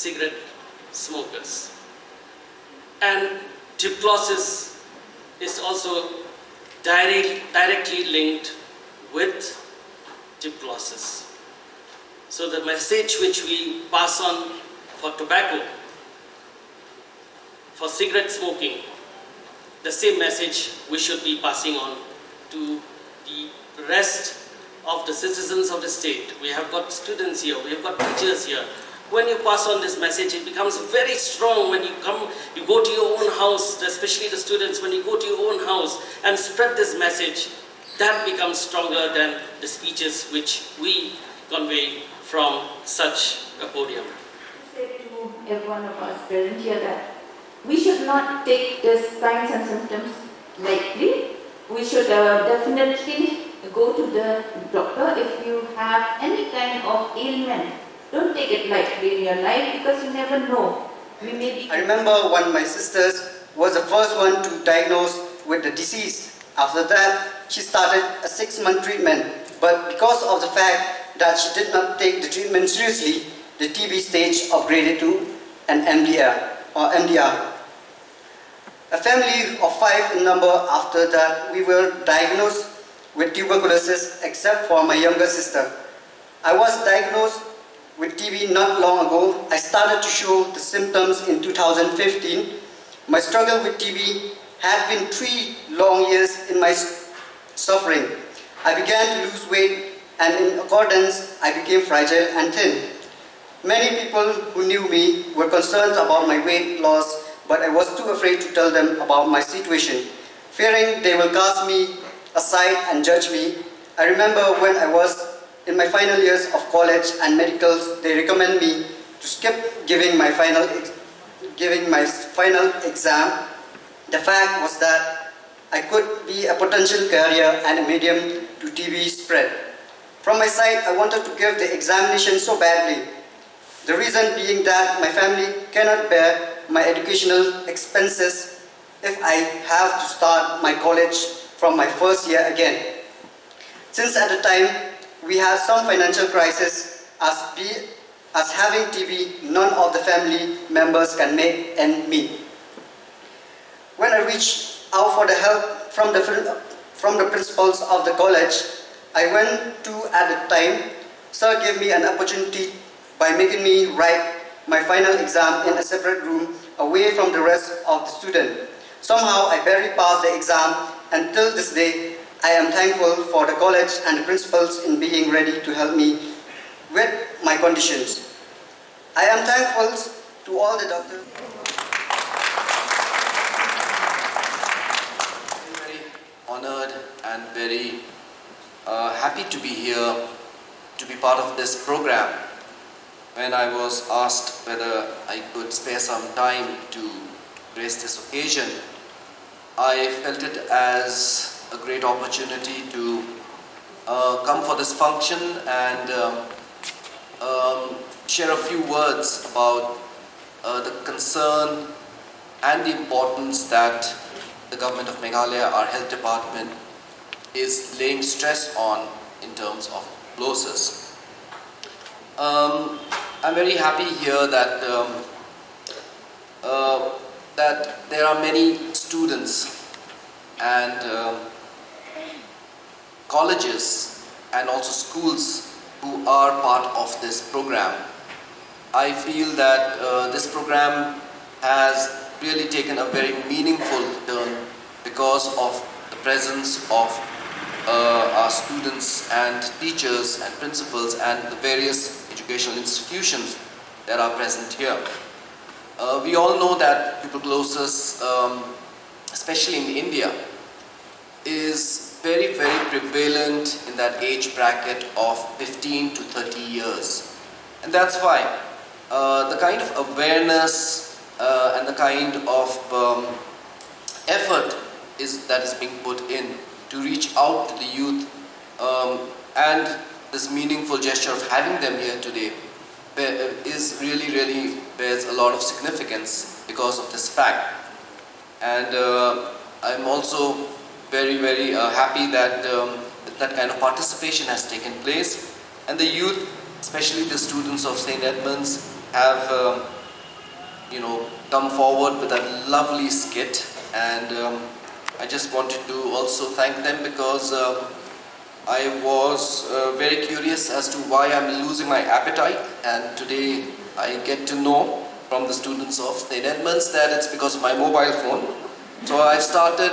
cigarette smokers. And tuberculosis is also directly linked with tuberculosis. So the message which we pass on for tobacco, for cigarette smoking, the same message we should be passing on to the rest of the citizens of the state. We have got students here, we have got teachers here. When you pass on this message, it becomes very strong when you go to your own house, especially the students, when you go to your own house and spread this message, that becomes stronger than the speeches which we convey from such a podium. I say to every one of us present here that we should not take the signs and symptoms lightly. We should definitely go to the doctor if you have any kind of ailment. Don't take it lightly in your life because you never know. I remember when my sister was the first one to diagnose with the disease. After that, she started a 6-month treatment. But because of the fact that she did not take the treatment seriously, the TB stage upgraded to an MDR. A family of 5 in number. After that, we were diagnosed with tuberculosis except for my younger sister. I was diagnosed with TB not long ago. I started to show the symptoms in 2015. My struggle with TB had been 3 long years in my suffering. I began to lose weight, and in accordance, I became fragile and thin. Many people who knew me were concerned about my weight loss, but I was too afraid to tell them about my situation, fearing they will cast me aside and judge me. I remember when I was in my final years of college and medicals, they recommend me to skip giving my final exam. The fact was that I could be a potential carrier and a medium to TB spread. From my side, I wanted to give the examination so badly. The reason being that my family cannot bear my educational expenses if I have to start my college from my first year again. Since at the time, we had some financial crisis, as having TB, none of the family members can make ends meet. When I reached out for the help from the principals of the college, I went to at the time, sir gave me an opportunity by making me write my final exam in a separate room away from the rest of the students. Somehow I barely passed the exam, and till this day, I am thankful for the college and the principals in being ready to help me with my conditions. I am thankful to all the doctors. I'm very honored and very happy to be here to be part of this program. When I was asked whether I could spare some time to grace this occasion, I felt it as a great opportunity to come for this function and share a few words about the concern and the importance that the government of Meghalaya, our health department, is laying stress on in terms of tuberculosis. I'm very happy here that that there are many students and colleges and also schools who are part of this program. I feel that this program has really taken a very meaningful turn because of the presence of our students and teachers and principals and the various educational institutions that are present here. We all know that tuberculosis, especially in India, is very, very prevalent in that age bracket of 15 to 30 years. And that's why the kind of awareness and the kind of effort that is being put in to reach out to the youth, and this meaningful gesture of having them here today is really bears a lot of significance because of this fact. And I'm also very happy that that kind of participation has taken place, and the youth, especially the students of St. Edmunds, have come forward with a lovely skit, and I just wanted to also thank them because I was very curious as to why I'm losing my appetite, and today I get to know from the students of St. Edmunds that it's because of my mobile phone. So I've started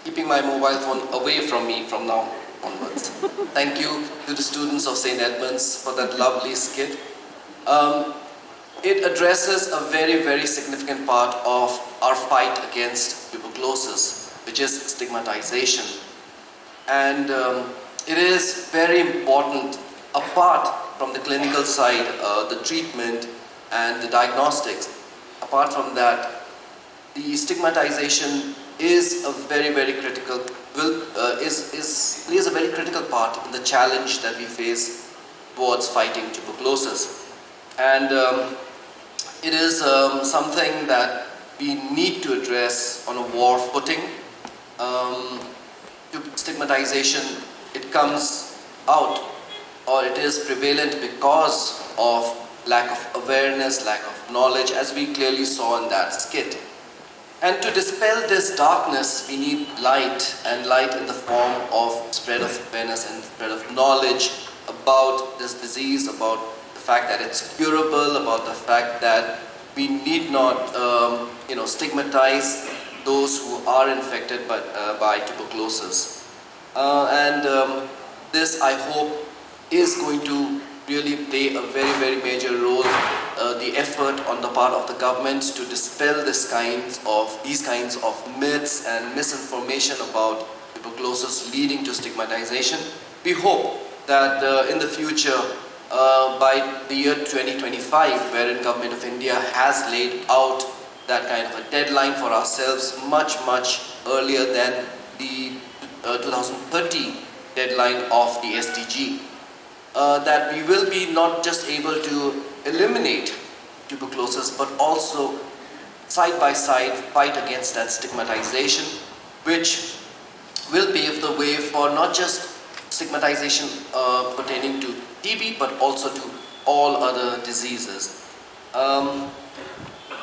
keeping my mobile phone away from me from now onwards. Thank you to the students of St. Edmunds for that lovely skit. It addresses a very significant part of our fight against tuberculosis, which is stigmatization. And it is very important, apart from the clinical side, the treatment and the diagnostics. Apart from that, the stigmatization is a very critical, plays a very critical part in the challenge that we face towards fighting tuberculosis. And it is something that we need to address on a war footing. Stigmatization, it comes out, or it is prevalent because of lack of awareness, lack of knowledge, as we clearly saw in that skit. And to dispel this darkness, we need light, and light in the form of spread of awareness and spread of knowledge about this disease, about the fact that it's curable, about the fact that we need not stigmatize those who are infected by tuberculosis. This, I hope, is going to really play a very major role, the effort on the part of the government to dispel these kinds of myths and misinformation about tuberculosis leading to stigmatization. We hope that in the future, by the year 2025, wherein Government of India has laid out that kind of a deadline for ourselves much earlier than the 2030 deadline of the SDG, that we will be not just able to eliminate tuberculosis, but also side by side fight against that stigmatization, which will pave the way for not just stigmatization pertaining to TB, but also to all other diseases.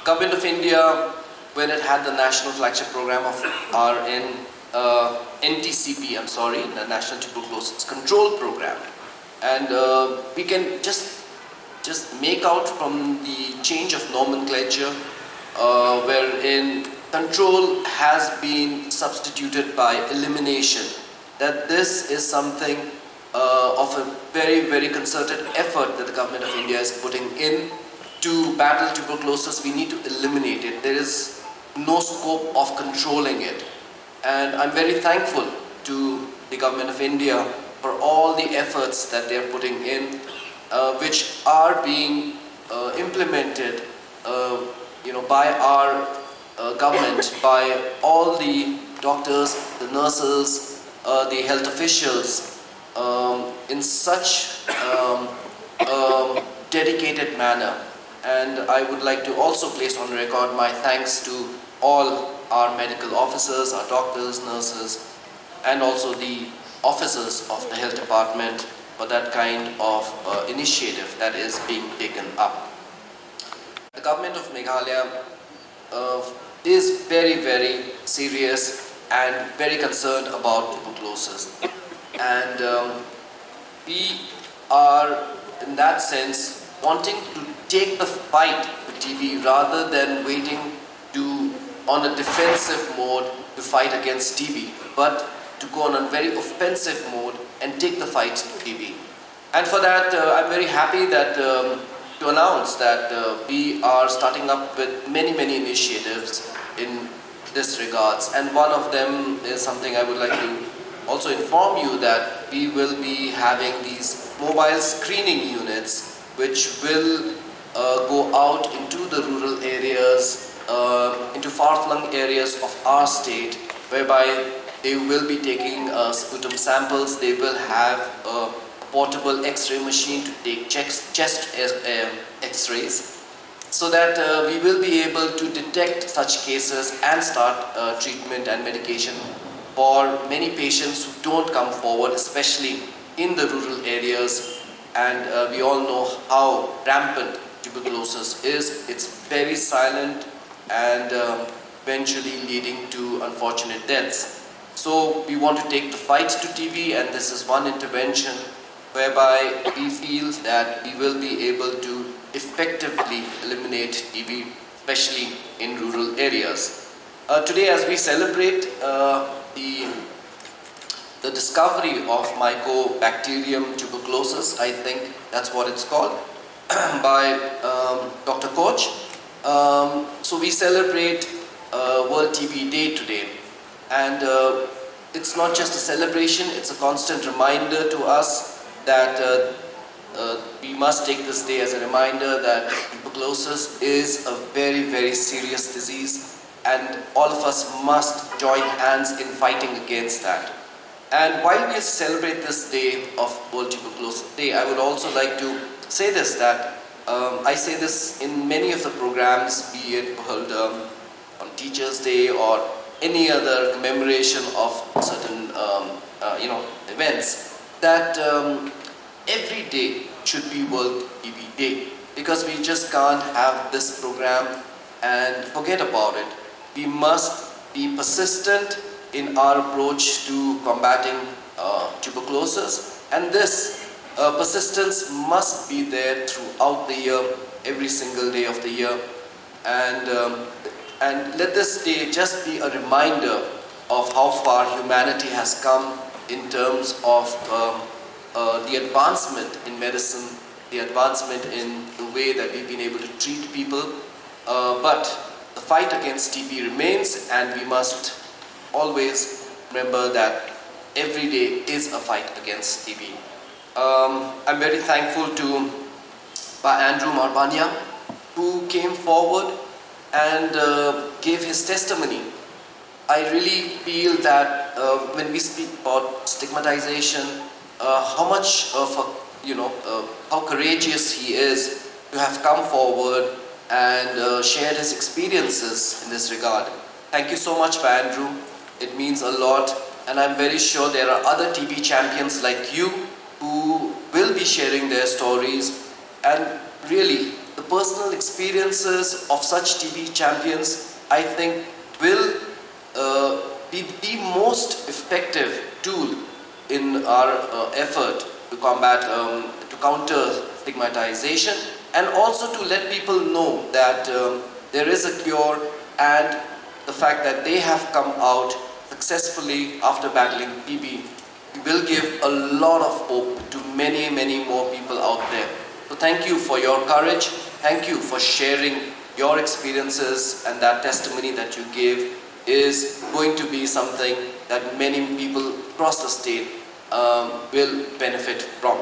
Government of India, when it had the national flagship program of NTCP, the National Tuberculosis Control Program, and we can just make out from the change of nomenclature, wherein control has been substituted by elimination, that this is something of a very concerted effort that the Government of India is putting in to battle tuberculosis. We need to eliminate it. There is no scope of controlling it. And I'm very thankful to the Government of India for all the efforts that they are putting in, which are being implemented by our government, by all the doctors, the nurses, the health officials, in such dedicated manner. And I would like to also place on record my thanks to all our medical officers, our doctors, nurses, and also the officers of the health department for that kind of initiative that is being taken up. The government of Meghalaya is very, very serious and very concerned about tuberculosis. And we are, in that sense, wanting to take the fight with TB rather than waiting on a defensive mode to fight against TB, but to go on a very offensive mode and take the fight to TB. And for that, I'm very happy that to announce that we are starting up with many initiatives in this regards, and one of them is something I would like to also inform you that we will be having these mobile screening units which will go out into the rural areas, into far-flung areas of our state, whereby they will be taking sputum samples. They will have a portable X-ray machine to take chest X-rays, so that we will be able to detect such cases and start treatment and medication for many patients who don't come forward, especially in the rural areas. And we all know how rampant tuberculosis is. It's very silent and eventually leading to unfortunate deaths. So we want to take the fight to TB, and this is one intervention whereby we feel that we will be able to effectively eliminate TB, especially in rural areas. Today, as we celebrate the discovery of Mycobacterium tuberculosis, I think that's what it's called, by Dr. Koch. So we celebrate World TB Day today, and it's not just a celebration, it's a constant reminder to us that we must take this day as a reminder that tuberculosis is a very serious disease, and all of us must join hands in fighting against that. And while we celebrate this day of World Tuberculosis Day, I would also like to say this, that I say this in many of the programs, be it held on Teachers' Day or any other commemoration of certain events, that every day should be World TB Day, because we just can't have this program and forget about it. We must be persistent in our approach to combating tuberculosis, and this persistence must be there throughout the year, every single day of the year. And let this day just be a reminder of how far humanity has come in terms of the advancement in medicine, the advancement in the way that we've been able to treat people. But the fight against TB remains, and we must always remember that every day is a fight against TB. I'm very thankful to Andrew Marbania, who came forward and gave his testimony. I really feel that when we speak about stigmatization, how much of how courageous he is to have come forward and shared his experiences in this regard. Thank you so much, Andrew. It means a lot, and I'm very sure there are other TB champions like you who will be sharing their stories, and really the personal experiences of such TB champions, I think, will be the most effective tool in our effort to combat, to counter stigmatization, and also to let people know that there is a cure, and the fact that they have come out successfully after battling TB will give a lot of hope to many more people out there. So thank you for your courage, thank you for sharing your experiences, and that testimony that you gave is going to be something that many people across the state will benefit from.